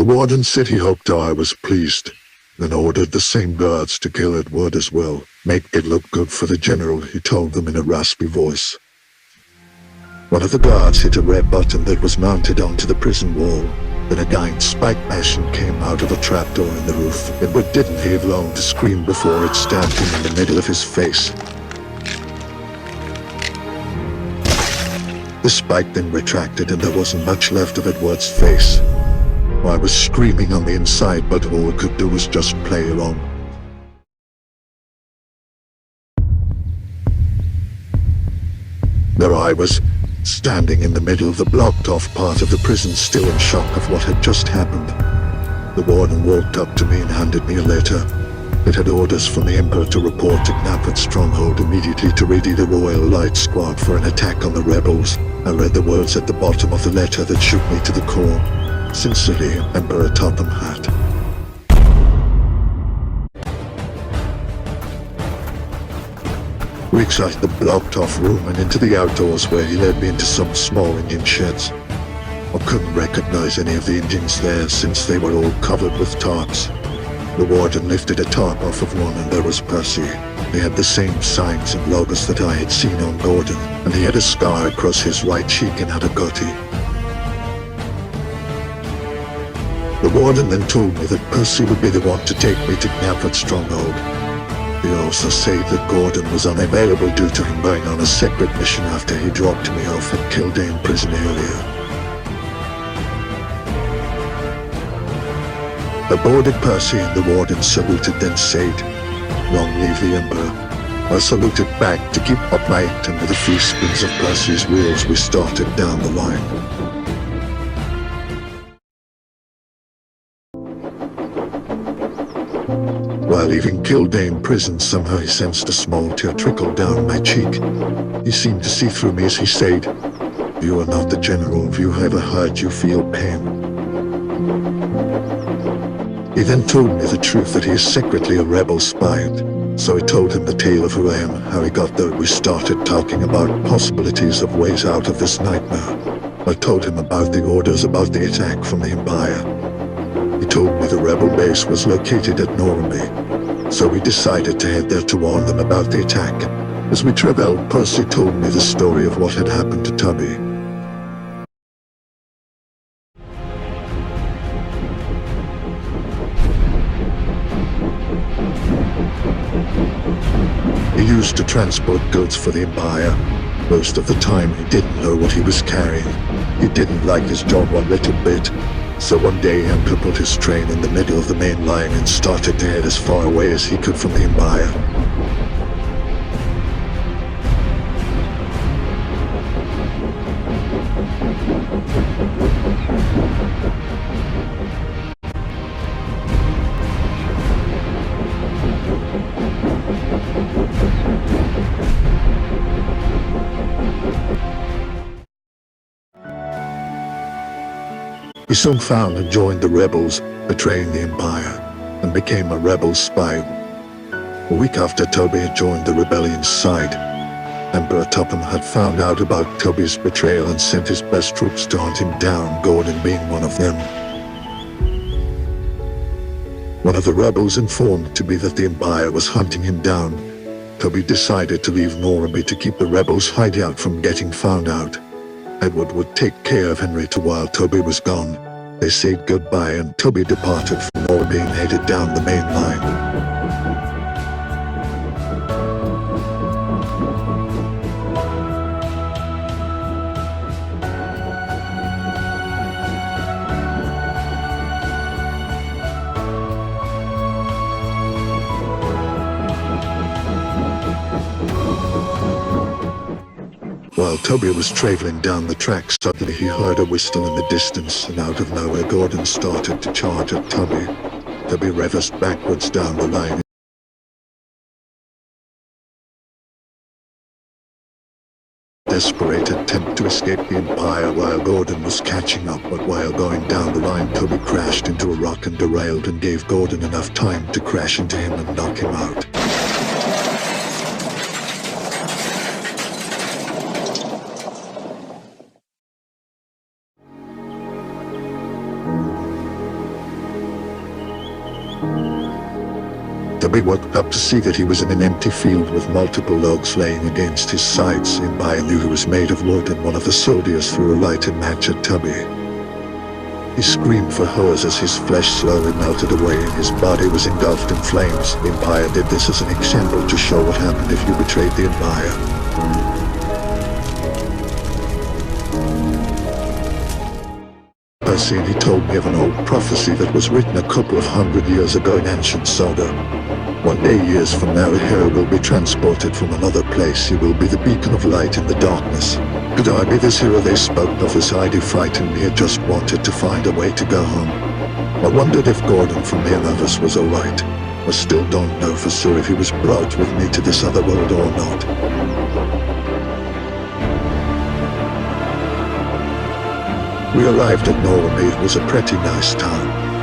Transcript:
warden said he hoped I was pleased, then ordered the same guards to kill Edward as well. Make it look good for the general, he told them in a raspy voice. One of the guards hit a red button that was mounted onto the prison wall. Then a giant spike machine came out of a trapdoor in the roof. Edward didn't have long to scream before it stabbed him in the middle of his face. The spike then retracted and there wasn't much left of Edward's face. I was screaming on the inside, but all I could do was just play along. There I was, standing in the middle of the blocked-off part of the prison, still in shock of what had just happened. The warden walked up to me and handed me a letter. It had orders from the Emperor to report to Knapford's stronghold immediately to ready the Royal Light Squad for an attack on the rebels. I read the words at the bottom of the letter that shook me to the core. Sincerely, Emperor Topham Hatt. We exited the blocked-off room and into the outdoors, where he led me into some small Indian sheds. I couldn't recognize any of the Indians there since they were all covered with tarps. The warden lifted a tarp off of one and there was Percy. He had the same signs and logos that I had seen on Gordon, and he had a scar across his right cheek and had a goatee. The warden then told me that Percy would be the one to take me to Knapford's stronghold. He also said that Gordon was unavailable due to him going on a separate mission after he dropped me off at Kildane prison earlier. I boarded Percy and the warden saluted, then said, "Long live the Emperor." I saluted back to keep up my act, and with a few spins of Percy's wheels we started down the line. While leaving Kildane prison, somehow he sensed a small tear trickle down my cheek. He seemed to see through me as he said, "You are not the general. Have you ever heard you feel pain?" He then told me the truth, that he is secretly a rebel spy. So I told him the tale of who I am, how he got there. We started talking about possibilities of ways out of this nightmare. I told him about the orders about the attack from the Empire. He told me the rebel base was located at Normandy, so we decided to head there to warn them about the attack. As we traveled, Percy told me the story of what had happened to Tubby. He used to transport goods for the Empire. Most of the time he didn't know what he was carrying. He didn't like his job one little bit. So one day Emperor put his train in the middle of the main line and started to head as far away as he could from the Empire. He soon found and joined the rebels, betraying the Empire, and became a rebel spy. A week after Toby had joined the rebellion's side, Emperor Topham had found out about Toby's betrayal and sent his best troops to hunt him down, Gordon being one of them. One of the rebels informed Toby that the Empire was hunting him down. Toby decided to leave Normandy to keep the rebels' hideout from getting found out. Edward would take care of Henrietta while Toby was gone. They said goodbye and Toby departed from Normandy and headed down the main line. While Toby was traveling down the track, suddenly he heard a whistle in the distance, and out of nowhere Gordon started to charge at Toby. Toby reversed backwards down the line. Desperate attempt to escape the Empire while Gordon was catching up, but while going down the line Toby crashed into a rock and derailed and gave Gordon enough time to crash into him and knock him out. Tubby woke up to see that he was in an empty field with multiple logs laying against his sides. Imbiah knew he was made of wood, and one of the soldiers threw a lighted match at Tubby. He screamed for hers as his flesh slowly melted away and his body was engulfed in flames. Imbiah did this as an example to show what happened if you betrayed the Imbiah. And he told me of an old prophecy that was written a couple of 100 years ago in ancient Sodor. One day, years from now, a hero will be transported from another place. He will be the beacon of light in the darkness. Could I be this hero they spoke of? As Heidi frightened me, I just wanted to find a way to go home. I wondered if Gordon from the others was alright. I still don't know for sure if he was brought with me to this other world or not. We arrived at Norway. It was a pretty nice town.